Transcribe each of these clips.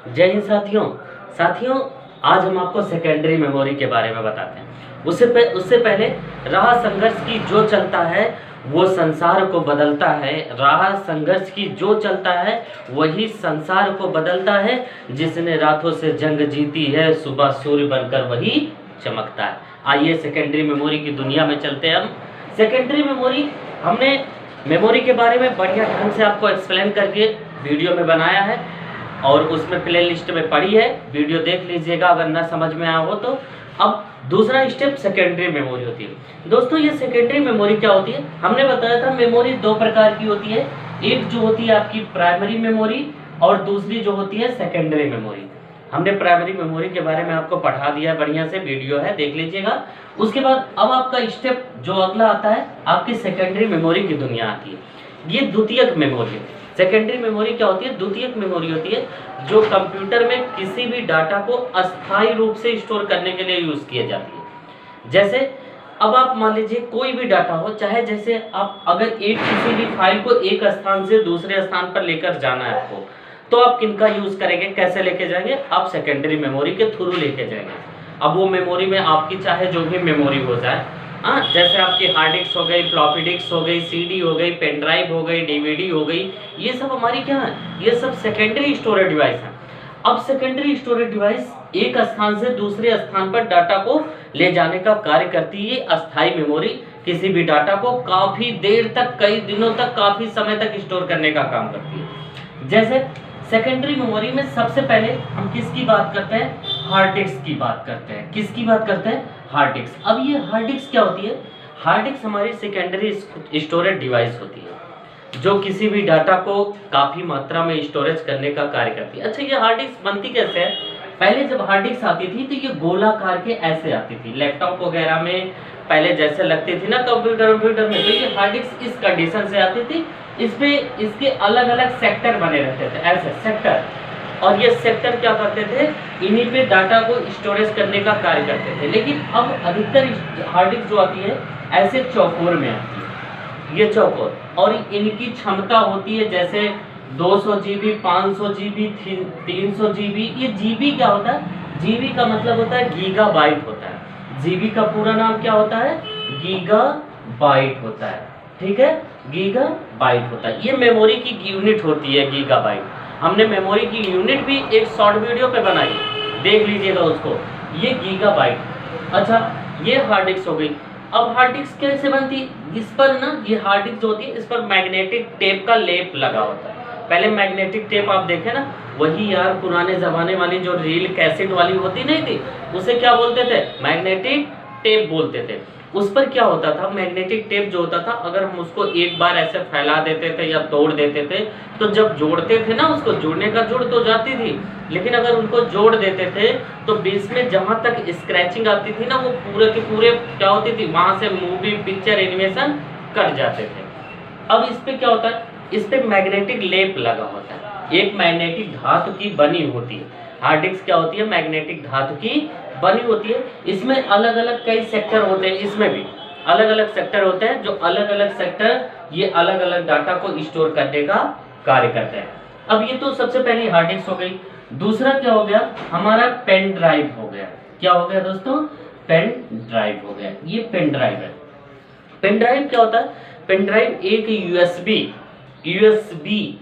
जय हिंद साथियों। साथियों, आज हम आपको सेकेंडरी मेमोरी के बारे में बताते हैं। उससे पहले राह संघर्ष की जो चलता है वो संसार को बदलता है। राह संघर्ष की जो चलता है वही संसार को बदलता है। जिसने रातों से जंग जीती है सुबह सूर्य बनकर वही चमकता है। आइए सेकेंडरी मेमोरी की दुनिया में चलते हैं हम। सेकेंडरी मेमोरी हमने मेमोरी के बारे में बढ़िया ढंग से आपको एक्सप्लेन करके वीडियो में बनाया है और उसमें प्ले लिस्ट में पड़ी है, वीडियो देख लीजिएगा अगर ना समझ में आया हो तो। अब दूसरा स्टेप सेकेंडरी मेमोरी होती है। दोस्तों, ये सेकेंडरी मेमोरी क्या होती है? हमने बताया था मेमोरी दो प्रकार की होती है। एक जो होती है आपकी प्राइमरी मेमोरी और दूसरी जो होती है सेकेंडरी मेमोरी। हमने प्राइमरी मेमोरी के बारे में आपको पढ़ा दिया है, बढ़िया से वीडियो है, देख लीजिएगा। उसके बाद अब आपका स्टेप जो अगला आता है आपकी सेकेंडरी मेमोरी की दुनिया आती है। ये द्वितीयक मेमोरी है। सेकेंडरी मेमोरी क्या होती है? द्वितीयक मेमोरी होती है जो कंप्यूटर में किसी भी डाटा को अस्थायी रूप से स्टोर करने के लिए यूज किया जाती है। जैसे अब आप मान लीजिए कोई भी डाटा हो, चाहे जैसे आप अगर एक किसी भी फाइल को एक स्थान से दूसरे स्थान पर लेकर जाना है आपको, तो आप किनका यूज करेंगे, कैसे लेके जाएंगे? आप सेकेंडरी मेमोरी के थ्रू लेके जाएंगे। अब वो मेमोरी में आपकी चाहे जो भी मेमोरी हो जाए, जैसे आपकी हार्ड डिस्क हो गई, फ्लॉपी डिस्क हो गई, सीडी हो गई, पेन ड्राइव हो गई, डीवीडी हो गई, ये सब हमारी क्या है? ये सब सेकेंडरी स्टोरेज डिवाइस है। अब सेकेंडरी स्टोरेज डिवाइस एक स्थान से दूसरे स्थान पर डाटा को ले जाने का कार्य करती है। अस्थायी मेमोरी किसी भी डाटा को काफी देर तक, कई दिनों तक, काफी समय तक स्टोर करने का काम करती है। जैसे सेकेंडरी मेमोरी में सबसे पहले हम किसकी बात करते हैं? हार्ड डिस्क की बात करते हैं। किसकी बात करते हैं? Hard disk. अब ये हार्ड डिस्क क्या होती है? हार्ड डिस्क हमारी सेकेंडरी स्टोरेज डिवाइस होती है जो किसी भी डाटा को काफी मात्रा में स्टोरेज करने का कार्य करती है। अच्छा, ये हार्ड डिस्क बनती कैसे है? पहले जब हार्ड डिस्क आती थी तो ये गोलाकार के ऐसे आती थी। लैपटॉप वगैरह में पहले जैसे लगती थी ना कंप्यूटर में, तो ये हार्ड डिस्क इस कंडीशन से आती थी। इसपे इसके अलग अलग सेक्टर बने रहते थे, ऐसे सेक्टर। और ये सेक्टर क्या करते थे? इन्हीं पे डाटा को स्टोरेज करने का कार्य करते थे। लेकिन अब अधिकतर हार्ड डिस्क जो आती है ऐसे चौकोर में आती है, ये चौकोर। और इनकी क्षमता होती है जैसे 200 GB, 500 GB, 300 GB। ये जीबी क्या होता है? जीबी का मतलब होता है गीगाबाइट होता है। जीबी का पूरा नाम क्या होता है? गीगाबाइट होता है। ठीक है, गीगाबाइट होता है। ये मेमोरी की यूनिट होती है, गीगाबाइट। हमने मेमोरी की यूनिट भी एक शॉर्ट वीडियो पे बनाई, देख लीजिएगा उसको। ये गीगाबाइट। अच्छा, ये हार्ड डिस्क हो गई। अब हार्ड डिस्क कैसे बनती? इस पर ना, ये हार्ड डिस्क जो होती है इस पर मैग्नेटिक टेप का लेप लगा होता है। पहले मैग्नेटिक टेप आप देखें ना, वही यार पुराने जमाने वाली जो रील कैसेट वाली होती नहीं थी, उसे क्या बोलते थे? मैग्नेटिक टेप बोलते थे। उस पर क्या होता था? मैग्नेटिक टेप जो होता था, अगर हम उसको एक बार ऐसे फैला देते थे या तोड़ देते थे, तो जब जोड़ते थे ना, उसको जोड़ने का जुड़ तो जाती थी, लेकिन अगर उनको जोड़ देते थे तो बीच में जहां तक स्क्रैचिंग आती थी ना, वो पूरे के पूरे क्या होती थी, वहां से मूवी, पिक्चर, एनिमेशन कट जाते थे। अब इस पे क्या होता है? इस पे मैग्नेटिक लेप लगा होता है। एक मैग्नेटिक धातु की बनी होती है। हार्ड डिस्क क्या होती है? मैग्नेटिक धातु की बनी होती है। इसमें अलग अलग कई सेक्टर होते हैं, इसमें भी अलग अलग सेक्टर होते हैं, जो अलग अलग सेक्टर ये अलग अलग डाटा को स्टोर करने का कार्य करते हैं। अब ये तो सबसे पहली हार्ड डिस्क हो गई। दूसरा क्या हो गया? हमारा पेन ड्राइव हो गया। क्या हो गया दोस्तों? पेन ड्राइव हो गया। ये पेन ड्राइव है। पेन ड्राइव क्या होता है? पेन ड्राइव एक यूएसबी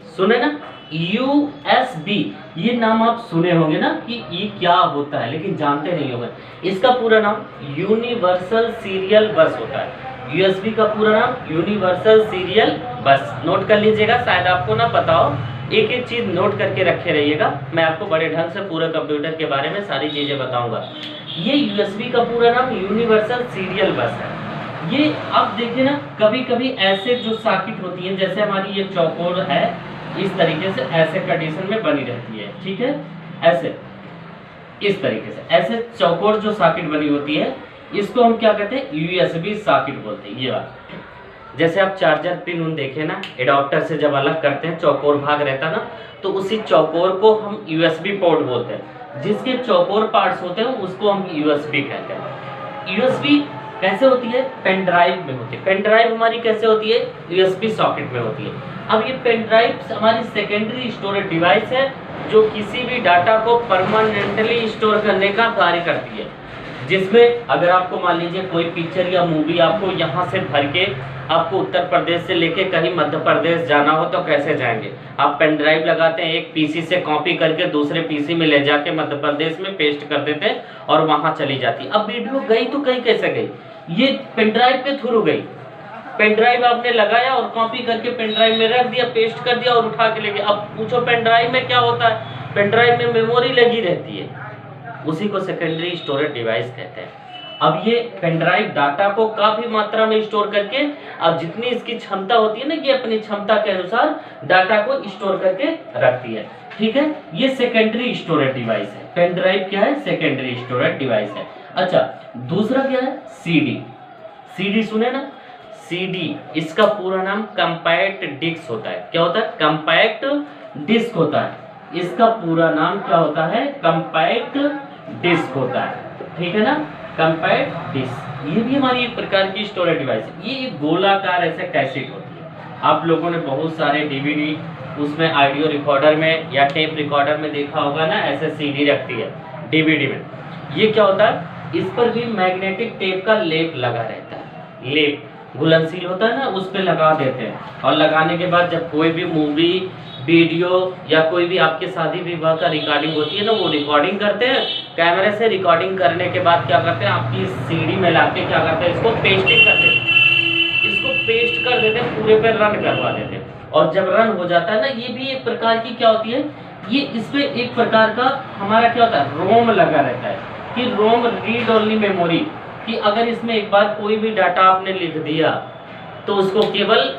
सुने ना, यूएसबी, ये नाम आप सुने होंगे ना कि ये क्या होता है, लेकिन जानते नहीं होंगे। इसका पूरा नाम यूनिवर्सल सीरियल बस होता है। यूएसबी का पूरा नाम यूनिवर्सल सीरियल बस। नोट कर लीजिएगा, शायद आपको ना पता हो। एक एक चीज नोट करके रखे रहिएगा, मैं आपको बड़े ढंग से पूरे कंप्यूटर के बारे में सारी चीजें बताऊंगा। ये यूएसबी का पूरा नाम यूनिवर्सल सीरियल बस है। ये आप देखिए ना, कभी कभी ऐसे जो सर्किट होती है, जैसे हमारी ये चौकोर है, इस तरीके से ऐसे कंडीशन में बनी रहती है। ठीक है, ऐसे इस तरीके से ऐसे चौकोर जो सर्किट बनी होती है, इसको हम क्या कहते हैं? यूएसबी सर्किट बोलते हैं। ये बात, जैसे आप चार्जर पिन उन देखे ना, एडाप्टर से जब अलग करते हैं चौकोर भाग रहता ना, तो उसी चौकोर को हम यूएसबी पोर्ट बोलते हैं। जिसके चौकोर पार्ट्स होते हैं उसको हम यूएसबी कहते हैं। यूएसबी कैसे होती है? पेन ड्राइव में होती है। पेन ड्राइव हमारी कैसे होती है? यूएसबी सॉकेट में होती है। अब ये पेन ड्राइव हमारी सेकेंडरी स्टोरेज डिवाइस है जो किसी भी डाटा को परमानेंटली स्टोर करने का कार्य करती है, जिसमें अगर आपको मान लीजिए कोई पिक्चर या मूवी आपको यहाँ से भर के आपको उत्तर प्रदेश से लेके कहीं मध्य प्रदेश जाना हो तो कैसे जाएंगे? आप पेन ड्राइव लगाते हैं, एक पीसी से कॉपी करके दूसरे पीसी में ले जाके मध्य प्रदेश में पेस्ट कर देते हैं और वहां चली जाती। अब वीडियो गई तो कहीं कैसे गई? ये पेन ड्राइव के थ्रू गई। पेन ड्राइव आपने लगाया और कॉपी करके पेन ड्राइव में रख दिया, पेस्ट कर दिया और उठा के ले गया। अब पूछो पेन ड्राइव में क्या होता है? पेन ड्राइव में मेमोरी लगी रहती है, उसी को सेकेंडरी स्टोरेज डिवाइस कहते हैं। अब ये पेन ड्राइव डाटा को काफी मात्रा में स्टोर करके, अब जितनी इसकी क्षमता होती है ना, ये अपनी क्षमता के अनुसार डाटा को स्टोर करके रखती है। ठीक है, ये सेकेंडरी स्टोरेज डिवाइस है। पेन ड्राइव क्या है? सेकेंडरी स्टोरेज डिवाइस है। अच्छा, दूसरा क्या है? सीडी। सीडी सुने ना? सीडी, इसका पूरा नाम कंपैक्ट डिस्क होता है। क्या होता है? कंपैक्ट डिस्क होता है। इसका पूरा नाम क्या होता है? कंपैक्ट डिस्क होता है। ठीक है ना, कंपैक्ट डिस्क। ये भी हमारी एक प्रकार की स्टोरेज डिवाइस है। ये एक गोलाकार ऐसे कैसेट होती है। आप लोगों ने बहुत सारे डीवीडी उसमें ऑडियो रिकॉर्डर में या टेप रिकॉर्डर में देखा होगा ना, ऐसे सीडी रखती है डीवीडी में। ये क्या होता है? इस पर भी मैग्नेटिक टेप का लेप लगा रहता है। लेप घुलनशील होता है ना, उस पर लगा देते हैं और लगाने के बाद जब कोई भी मूवी, वीडियो या कोई भी आपके शादी विवाह का रिकॉर्डिंग होती है ना, वो रिकॉर्डिंग करते हैं। कैमरे से रिकॉर्डिंग करने के बाद क्या करते हैं? आपकी सीडी में लाके क्या करते हैं? इसको पेस्टिंग कर देते हैं। इसको पेस्ट कर देते हैं, पूरे पे रन करवा देते हैं। और जब रन हो जाता है ना, ये भी एक प्रकार की क्या होती है? ये इसमें एक प्रकार का हमारा क्या होता है? रोम लगा रहता है कि रोम रीड ओनली मेमोरी, कि अगर इसमें एक बार कोई भी डाटा आपने लिख दिया तो उसको केवल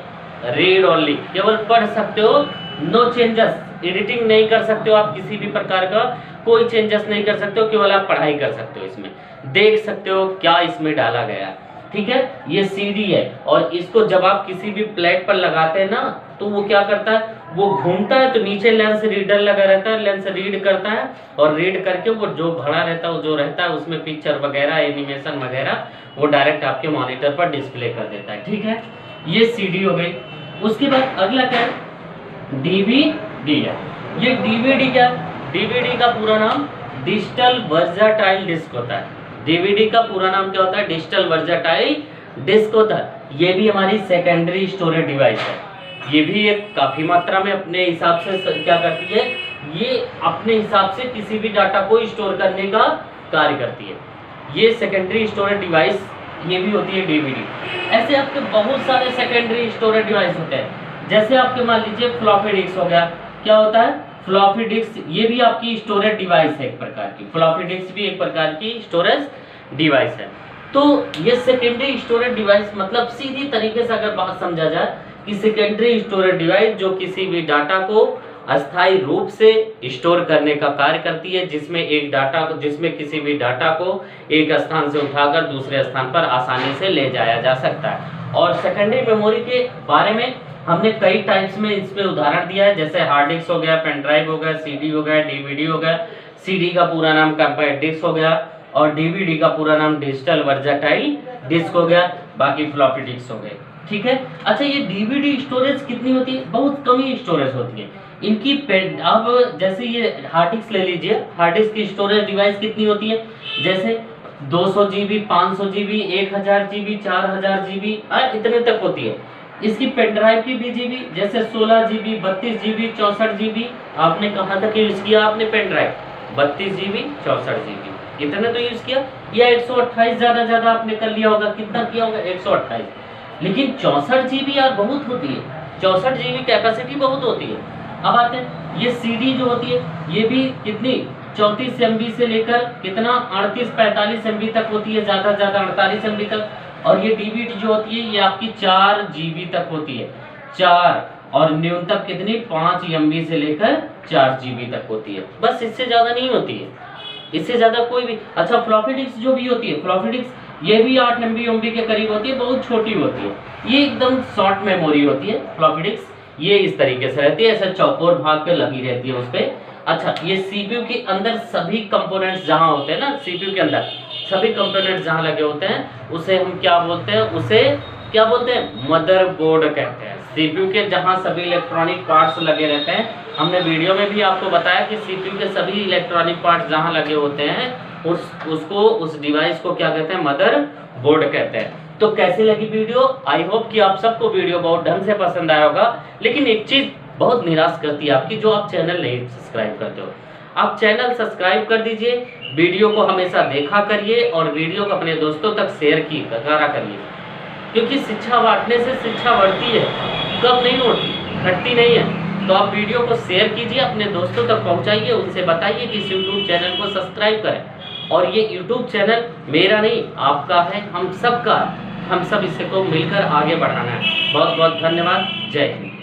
रीड ओनली, केवल पढ़ सकते हो, नो चेंजेस, एडिटिंग नहीं कर सकते हो आप, किसी भी प्रकार का कोई चेंजेस नहीं कर सकते हो, केवल आप पढ़ाई कर सकते हो, इसमें देख सकते हो क्या इसमें डाला गया। ठीक है, ये सीडी है। और इसको जब आप किसी भी प्लेट पर लगाते हैं ना, तो वो क्या करता है? वो घूमता है तो नीचे लेंस रीडर लगा रहता है, लेंस रीड करता है और रीड करके वो जो भरा रहता है, वो जो रहता है उसमें पिक्चर वगैरह, एनिमेशन वगैरह, वो डायरेक्ट आपके मॉनिटर पर डिस्प्ले कर देता है। ठीक है, ये सीडी हो गई। उसके बाद अगला क्या है? डीवीडी है। ये डीवीडी क्या है? डीवीडी का पूरा नाम डिजिटल वर्सटाइल डिस्क होता है। डीवीडी का पूरा नाम क्या होता है? डिजिटल वर्सटाइल डिस्क होता है। ये भी हमारी सेकेंडरी स्टोरेज डिवाइस है। ये भी एक काफी मात्रा में अपने हिसाब से क्या करती है? ये अपने हिसाब से किसी भी डाटा को स्टोर करने का कार्य करती है। ये सेकेंडरी स्टोरेज डिवाइस ये भी होती है डीवीडी। ऐसे आपके बहुत सारे सेकेंडरी स्टोरेज डिवाइस होते हैं। जैसे आपके मान लीजिए फ्लॉपी डिस्क हो गया। क्या होता है? फ्लॉपी डिस्क, ये भी आपकी स्टोरेज डिवाइस है एक प्रकार की। फ्लॉपी डिस्क भी एक प्रकार की स्टोरेज डिवाइस है। तो ये सेकेंडरी स्टोरेज डिवाइस मतलब सीधी तरीके से अगर बात समझा जाए कि सेकेंडरी स्टोरेज डिवाइस जो किसी भी डाटा को अस्थायी रूप से स्टोर करने का कार्य करती है, जिसमें किसी भी डाटा को एक स्थान से उठाकर दूसरे स्थान पर आसानी से ले जाया जा सकता है। और सेकेंडरी मेमोरी के बारे में हमने कई टाइप्स में इसमें उदाहरण दिया है, जैसे हार्ड डिस्क हो गया, पेन ड्राइव हो गया, सीडी हो गया, डीवीडी हो गया। सीडी का पूरा नाम कंपैक्ट डिस्क हो गया और डीवीडी का पूरा नाम डिजिटल वर्सटाइल डिस्क हो गया, बाकी फ्लॉपी डिस्क हो गए। ठीक है। अच्छा, ये डीवीडी स्टोरेज कितनी होती है? बहुत कम ही स्टोरेज होती है इनकी। अब जैसे ये हार्ड डिस्क ले लीजिए, हार्ड डिस्क की स्टोरेज डिवाइस कितनी होती है? जैसे 200 GB, 500 GB, 1000 GB, 4000 GB इतने तक होती है। इसकी पेन ड्राइव की भी जीबी, जैसे 16 GB, 32 GB, 64 GB। आपने कहाँ तक यूज किया? आपने पेन ड्राइव 32 GB, 64 GB इतने तो यूज किया, या 128 ज्यादा आपने कर लिया होगा। कितना किया होगा? 128। लेकिन 64 GB यार बहुत होती है, 64 GB कैपेसिटी बहुत होती है। अब आते हैं, ये सीडी जो होती है ये भी कितनी 34 MB से लेकर कितना 38-45 MB तक होती है, ज्यादा 48 MB तक। और ये डीवीडी जो होती है ये आपकी 4 GB तक होती है, 4, और न्यूनतम कितनी 5 MB से लेकर 4 GB तक होती है, बस इससे ज्यादा नहीं होती है, इससे ज्यादा कोई भी। अच्छा, फ्लॉपी डिस्क जो भी होती है, फ्लॉपी डिस्क ये भी 8 MB के करीब होती है, बहुत छोटी होती है। ये एकदम शॉर्ट मेमोरी होती है फ्लॉपी डिस्क। ये इस तरीके से रहती है, ऐसा चौकोर भाग पे लगी रहती है उस पे। अच्छा, ये सीपीयू के अंदर सभी कंपोनेंट्स जहां होते हैं ना, सीपीयू के अंदर सभी कंपोनेंट जहाँ लगे होते हैं उसे हम क्या बोलते हैं, उसे क्या बोलते हैं, मदरबोर्ड कहते हैं। सीपीयू के जहाँ सभी इलेक्ट्रॉनिक पार्ट्स लगे रहते हैं, हमने वीडियो में भी आपको बताया कि सीपीयू के सभी इलेक्ट्रॉनिक पार्ट्स जहाँ लगे होते हैं उस डिवाइस को क्या कहते हैं, मदरबोर्ड कहते हैं। तो कैसी लगी वीडियो? आई होप कि आप सबको वीडियो बहुत ढंग से पसंद आया होगा। लेकिन एक चीज़ बहुत निराश करती है आपकी, जो आप चैनल नहीं सब्सक्राइब करते हो। आप चैनल सब्सक्राइब कर दीजिए, वीडियो को हमेशा देखा करिए और वीडियो को अपने दोस्तों तक शेयर करा करिए, क्योंकि शिक्षा बांटने से शिक्षा बढ़ती है, कब नहीं होती, घटती नहीं है। तो आप वीडियो को शेयर कीजिए, अपने दोस्तों तक पहुंचाइए, उनसे बताइए कि इस यूट्यूब चैनल को सब्सक्राइब करें। और ये यूट्यूब चैनल मेरा नहीं आपका है, हम सबका, हम सब इसे को मिलकर आगे बढ़ाना है। बहुत बहुत धन्यवाद। जय हिंद।